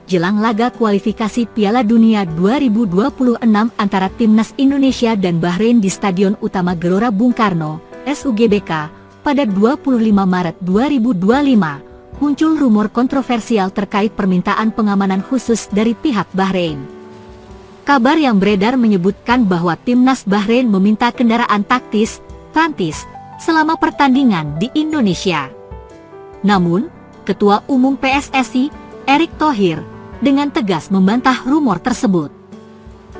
jelang laga kualifikasi Piala Dunia 2026 antara Timnas Indonesia dan Bahrain di Stadion Utama Gelora Bung Karno, SUGBK, pada 25 Maret 2025, muncul rumor kontroversial terkait permintaan pengamanan khusus dari pihak Bahrain. Kabar yang beredar menyebutkan bahwa Timnas Bahrain meminta kendaraan taktis, rantis, selama pertandingan di Indonesia. Namun, Ketua Umum PSSI, Erick Thohir, dengan tegas membantah rumor tersebut.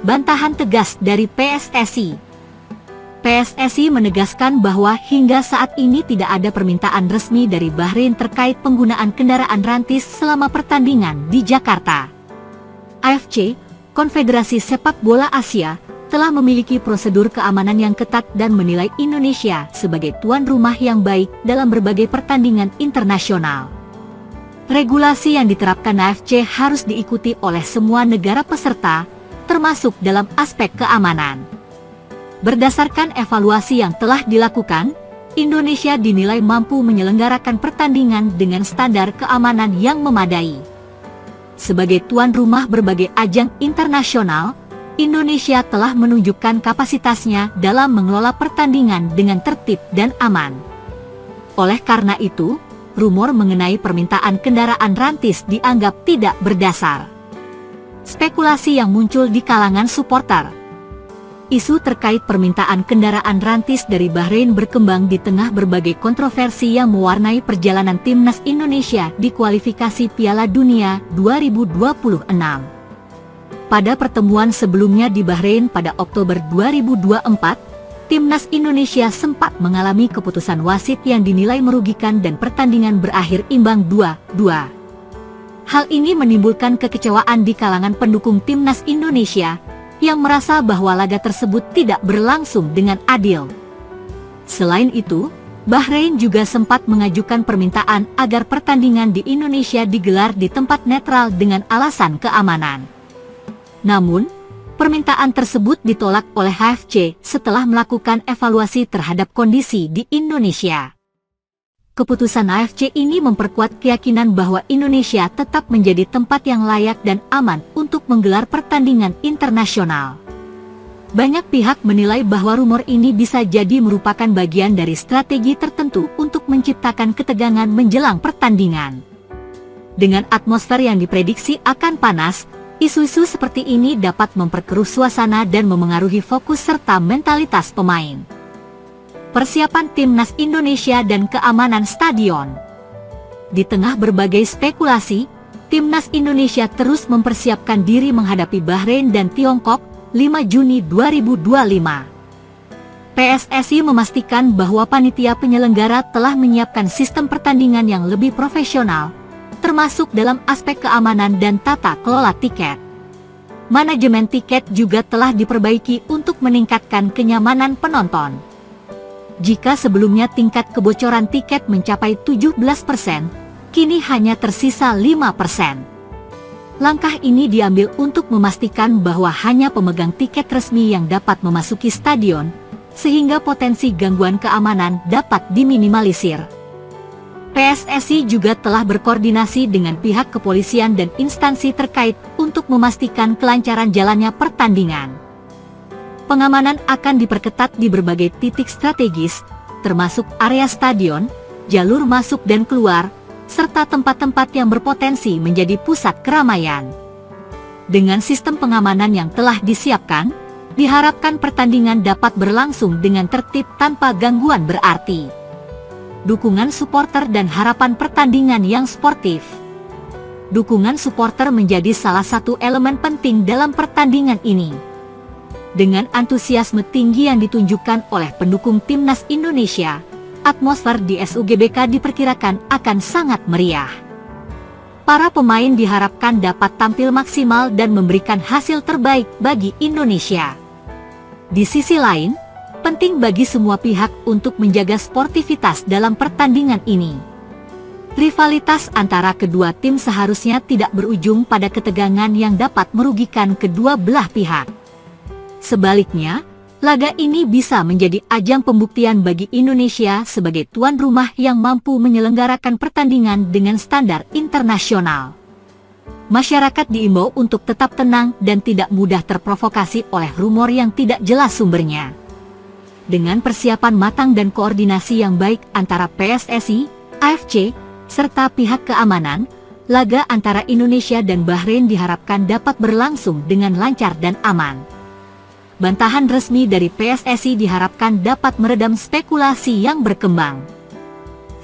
Bantahan tegas dari PSSI. PSSI menegaskan bahwa hingga saat ini tidak ada permintaan resmi dari Bahrain terkait penggunaan kendaraan rantis selama pertandingan di Jakarta. AFC, Konfederasi Sepak Bola Asia, telah memiliki prosedur keamanan yang ketat dan menilai Indonesia sebagai tuan rumah yang baik dalam berbagai pertandingan internasional. Regulasi yang diterapkan AFC harus diikuti oleh semua negara peserta, termasuk dalam aspek keamanan. Berdasarkan evaluasi yang telah dilakukan, Indonesia dinilai mampu menyelenggarakan pertandingan dengan standar keamanan yang memadai. Sebagai tuan rumah berbagai ajang internasional, Indonesia telah menunjukkan kapasitasnya dalam mengelola pertandingan dengan tertib dan aman. Oleh karena itu, rumor mengenai permintaan kendaraan rantis dianggap tidak berdasar. Spekulasi yang muncul di kalangan supporter. Isu terkait permintaan kendaraan rantis dari Bahrain berkembang di tengah berbagai kontroversi yang mewarnai perjalanan Timnas Indonesia di kualifikasi Piala Dunia 2026. Pada pertemuan sebelumnya di Bahrain pada Oktober 2024, Timnas Indonesia sempat mengalami keputusan wasit yang dinilai merugikan dan pertandingan berakhir imbang 2-2. Hal ini menimbulkan kekecewaan di kalangan pendukung Timnas Indonesia yang merasa bahwa laga tersebut tidak berlangsung dengan adil. Selain itu, Bahrain juga sempat mengajukan permintaan agar pertandingan di Indonesia digelar di tempat netral dengan alasan keamanan. Namun, permintaan tersebut ditolak oleh AFC setelah melakukan evaluasi terhadap kondisi di Indonesia. Keputusan AFC ini memperkuat keyakinan bahwa Indonesia tetap menjadi tempat yang layak dan aman untuk menggelar pertandingan internasional. Banyak pihak menilai bahwa rumor ini bisa jadi merupakan bagian dari strategi tertentu untuk menciptakan ketegangan menjelang pertandingan. Dengan atmosfer yang diprediksi akan panas, isu-isu seperti ini dapat memperkeruh suasana dan memengaruhi fokus serta mentalitas pemain. Persiapan Timnas Indonesia dan keamanan stadion. Di tengah berbagai spekulasi, Timnas Indonesia terus mempersiapkan diri menghadapi Bahrain dan Tiongkok 5 Juni 2025. PSSI memastikan bahwa panitia penyelenggara telah menyiapkan sistem pertandingan yang lebih profesional, termasuk dalam aspek keamanan dan tata kelola tiket. Manajemen tiket juga telah diperbaiki untuk meningkatkan kenyamanan penonton. Jika sebelumnya tingkat kebocoran tiket mencapai 17%, kini hanya tersisa 5%. Langkah ini diambil untuk memastikan bahwa hanya pemegang tiket resmi yang dapat memasuki stadion, sehingga potensi gangguan keamanan dapat diminimalisir. PSSI juga telah berkoordinasi dengan pihak kepolisian dan instansi terkait untuk memastikan kelancaran jalannya pertandingan. Pengamanan akan diperketat di berbagai titik strategis, termasuk area stadion, jalur masuk dan keluar, serta tempat-tempat yang berpotensi menjadi pusat keramaian. Dengan sistem pengamanan yang telah disiapkan, diharapkan pertandingan dapat berlangsung dengan tertib tanpa gangguan berarti. Dukungan supporter dan harapan pertandingan yang sportif. Dukungan supporter menjadi salah satu elemen penting dalam pertandingan ini. Dengan antusiasme tinggi yang ditunjukkan oleh pendukung Timnas Indonesia, atmosfer di SUGBK diperkirakan akan sangat meriah. Para pemain diharapkan dapat tampil maksimal dan memberikan hasil terbaik bagi Indonesia. Di sisi lain, penting bagi semua pihak untuk menjaga sportivitas dalam pertandingan ini. Rivalitas antara kedua tim seharusnya tidak berujung pada ketegangan yang dapat merugikan kedua belah pihak. Sebaliknya, laga ini bisa menjadi ajang pembuktian bagi Indonesia sebagai tuan rumah yang mampu menyelenggarakan pertandingan dengan standar internasional. Masyarakat diimbau untuk tetap tenang dan tidak mudah terprovokasi oleh rumor yang tidak jelas sumbernya. Dengan persiapan matang dan koordinasi yang baik antara PSSI, AFC, serta pihak keamanan, laga antara Indonesia dan Bahrain diharapkan dapat berlangsung dengan lancar dan aman. Bantahan resmi dari PSSI diharapkan dapat meredam spekulasi yang berkembang.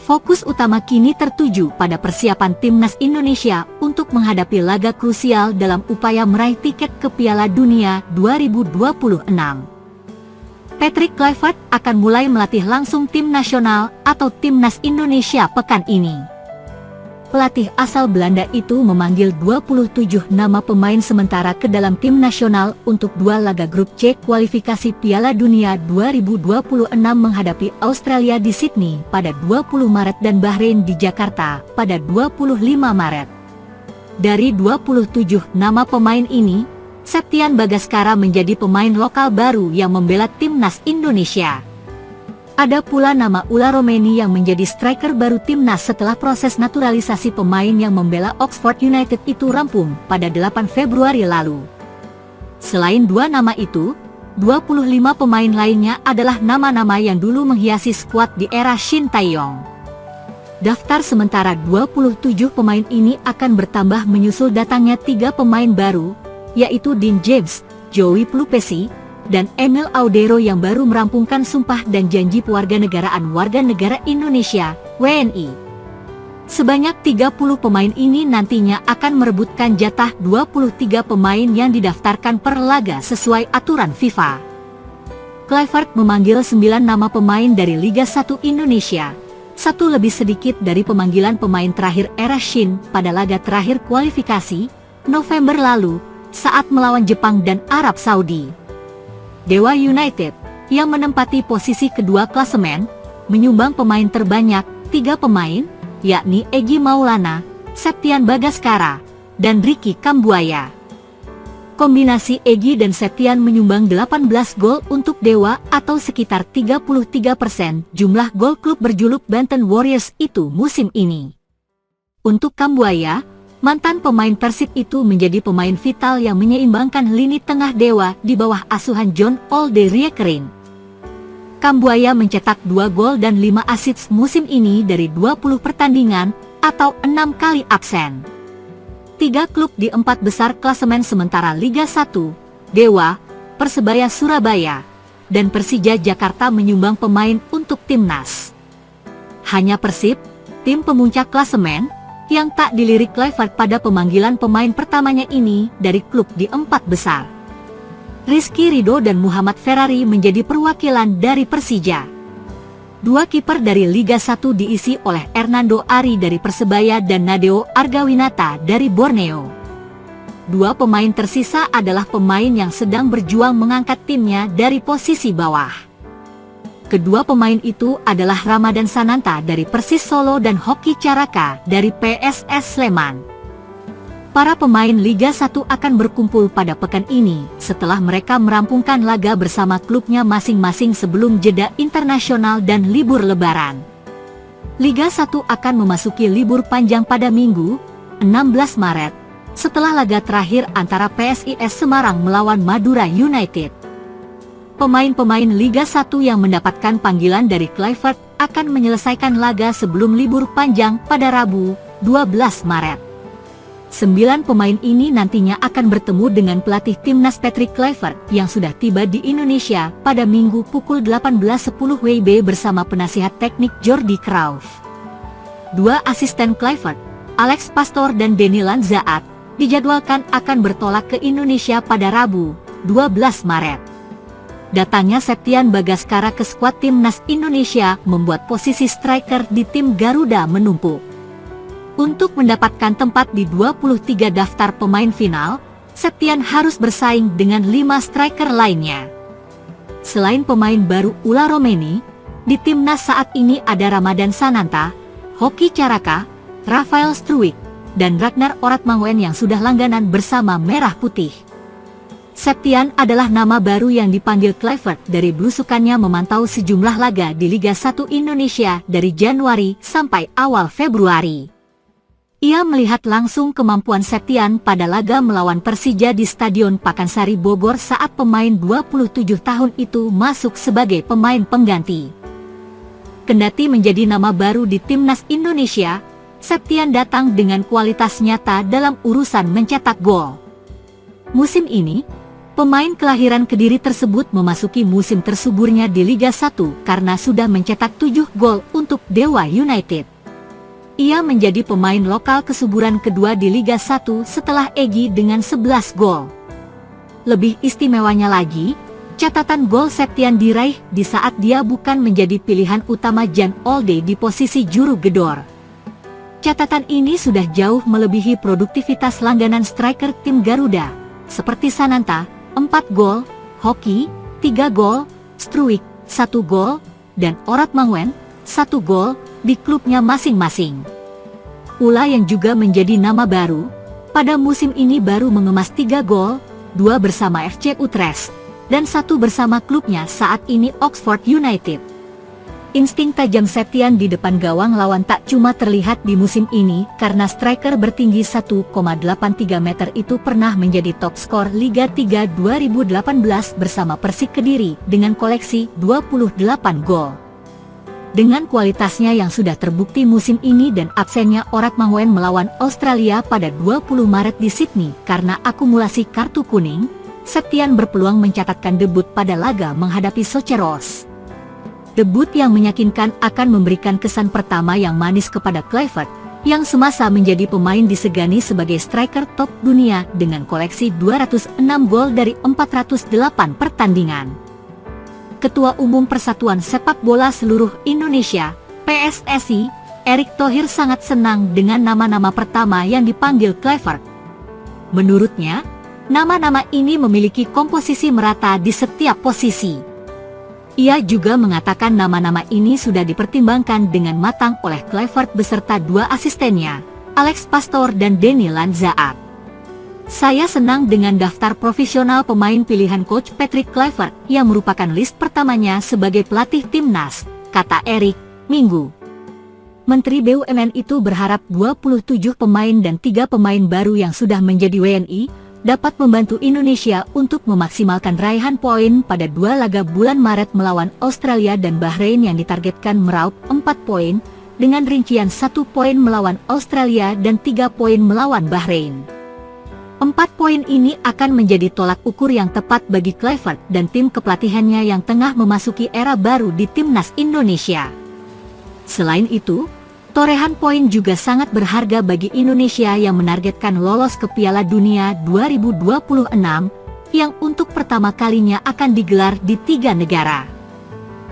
Fokus utama kini tertuju pada persiapan timnas Indonesia untuk menghadapi laga krusial dalam upaya meraih tiket ke Piala Dunia 2026. Patrick Kluivert akan mulai melatih langsung tim nasional atau timnas Indonesia pekan ini. Pelatih asal Belanda itu memanggil 27 nama pemain sementara ke dalam tim nasional untuk 2 laga grup C kualifikasi Piala Dunia 2026 menghadapi Australia di Sydney pada 20 Maret dan Bahrain di Jakarta pada 25 Maret. Dari 27 nama pemain ini, Septian Bagaskara menjadi pemain lokal baru yang membela timnas Indonesia. Ada pula nama Ula Romeni yang menjadi striker baru timnas setelah proses naturalisasi pemain yang membela Oxford United itu rampung pada 8 Februari lalu. Selain 2 nama itu, 25 pemain lainnya adalah nama-nama yang dulu menghiasi skuad di era Shin Tae-yong. Daftar sementara 27 pemain ini akan bertambah menyusul datangnya 3 pemain baru, yaitu Dean James, Joey Plupesi, dan Emil Audero yang baru merampungkan sumpah dan janji kewarganegaraan warga negara Indonesia, WNI. Sebanyak 30 pemain ini nantinya akan merebutkan jatah 23 pemain yang didaftarkan per laga sesuai aturan FIFA. Kluivert memanggil 9 nama pemain dari Liga 1 Indonesia, satu lebih sedikit dari pemanggilan pemain terakhir era Shin pada laga terakhir kualifikasi, November lalu, saat melawan Jepang dan Arab Saudi. Dewa United, yang menempati posisi kedua klasemen, menyumbang pemain terbanyak, 3 pemain, yakni Egy Maulana, Septian Bagaskara, dan Ricky Kambuaya. Kombinasi Egy dan Septian menyumbang 18 gol untuk Dewa atau sekitar 33% jumlah gol klub berjuluk Banten Warriors itu musim ini. Untuk Kambuaya, mantan pemain Persib itu menjadi pemain vital yang menyeimbangkan lini tengah Dewa di bawah asuhan John Alderweireld. Kambuaya mencetak 2 gol dan 5 assist musim ini dari 20 pertandingan atau 6 kali absen. 3 klub di 4 besar klasemen sementara Liga 1, Dewa, Persebaya Surabaya, dan Persija Jakarta menyumbang pemain untuk timnas. Hanya Persib, tim pemuncak klasemen, yang tak dilirik Kluivert pada pemanggilan pemain pertamanya ini dari klub di 4 besar. Rizky Ridho dan Muhammad Ferrari menjadi perwakilan dari Persija. 2 kiper dari Liga 1 diisi oleh Hernando Ari dari Persebaya dan Nadeo Argawinata dari Borneo. 2 pemain tersisa adalah pemain yang sedang berjuang mengangkat timnya dari posisi bawah. Kedua pemain itu adalah Ramadan Sananta dari Persis Solo dan Hoki Caraka dari PSS Sleman. Para pemain Liga 1 akan berkumpul pada pekan ini setelah mereka merampungkan laga bersama klubnya masing-masing sebelum jeda internasional dan libur lebaran. Liga 1 akan memasuki libur panjang pada Minggu, 16 Maret, setelah laga terakhir antara PSIS Semarang melawan Madura United. Pemain-pemain Liga 1 yang mendapatkan panggilan dari Kluivert akan menyelesaikan laga sebelum libur panjang pada Rabu, 12 Maret. 9 pemain ini nantinya akan bertemu dengan pelatih timnas Patrick Kluivert yang sudah tiba di Indonesia pada Minggu pukul 18.10 WIB bersama penasihat teknik Jordi Cruyff. 2 asisten Kluivert, Alex Pastor dan Denny Lanzaat, dijadwalkan akan bertolak ke Indonesia pada Rabu, 12 Maret. Datangnya Septian Bagaskara ke skuad timnas Indonesia membuat posisi striker di tim Garuda menumpuk. Untuk mendapatkan tempat di 23 daftar pemain final, Septian harus bersaing dengan 5 striker lainnya. Selain pemain baru Ula Romeni, di timnas saat ini ada Ramadan Sananta, Hoki Caraka, Rafael Struijk, dan Ragnar Oratmangun yang sudah langganan bersama Merah Putih. Septian adalah nama baru yang dipanggil Kluivert dari belusukannya memantau sejumlah laga di Liga 1 Indonesia dari Januari sampai awal Februari. Ia melihat langsung kemampuan Septian pada laga melawan Persija di Stadion Pakansari Bogor saat pemain 27 tahun itu masuk sebagai pemain pengganti. Kendati menjadi nama baru di Timnas Indonesia, Septian datang dengan kualitas nyata dalam urusan mencetak gol. Musim ini, pemain kelahiran Kediri tersebut memasuki musim tersuburnya di Liga 1 karena sudah mencetak 7 gol untuk Dewa United. Ia menjadi pemain lokal kesuburan kedua di Liga 1 setelah Egy dengan 11 gol. Lebih istimewanya lagi, catatan gol Septian diraih di saat dia bukan menjadi pilihan utama Jan Olde di posisi juru gedor. Catatan ini sudah jauh melebihi produktivitas langganan striker tim Garuda, seperti Sananta, 4 gol, Hoki, 3 gol, Struik, 1 gol, dan Orat Mangwen, 1 gol, di klubnya masing-masing. Ula yang juga menjadi nama baru, pada musim ini baru mengemas 3 gol, 2 bersama FC Utrecht, dan 1 bersama klubnya saat ini Oxford United. Insting tajam Septian di depan gawang lawan tak cuma terlihat di musim ini karena striker bertinggi 1,83 meter itu pernah menjadi top skor Liga 3 2018 bersama Persik Kediri dengan koleksi 28 gol. Dengan kualitasnya yang sudah terbukti musim ini dan absennya Orat Mangwen melawan Australia pada 20 Maret di Sydney karena akumulasi kartu kuning, Septian berpeluang mencatatkan debut pada laga menghadapi Socheros. Debut yang meyakinkan akan memberikan kesan pertama yang manis kepada Kluivert, yang semasa menjadi pemain disegani sebagai striker top dunia dengan koleksi 206 gol dari 408 pertandingan. Ketua Umum Persatuan Sepak Bola Seluruh Indonesia, PSSI, Erick Thohir sangat senang dengan nama-nama pertama yang dipanggil Kluivert. Menurutnya, nama-nama ini memiliki komposisi merata di setiap posisi. Ia juga mengatakan nama-nama ini sudah dipertimbangkan dengan matang oleh Kluivert beserta 2 asistennya, Alex Pastor dan Denny Lanzaat. Saya senang dengan daftar profesional pemain pilihan Coach Patrick Kluivert yang merupakan list pertamanya sebagai pelatih timnas, kata Erick, Minggu. Menteri BUMN itu berharap 27 pemain dan 3 pemain baru yang sudah menjadi WNI dapat membantu Indonesia untuk memaksimalkan raihan poin pada 2 laga bulan Maret melawan Australia dan Bahrain yang ditargetkan meraup 4 poin, dengan rincian 1 poin melawan Australia dan 3 poin melawan Bahrain. 4 poin ini akan menjadi tolak ukur yang tepat bagi Kluivert dan tim kepelatihannya yang tengah memasuki era baru di Timnas Indonesia. Selain itu, torehan poin juga sangat berharga bagi Indonesia yang menargetkan lolos ke Piala Dunia 2026, yang untuk pertama kalinya akan digelar di 3 negara.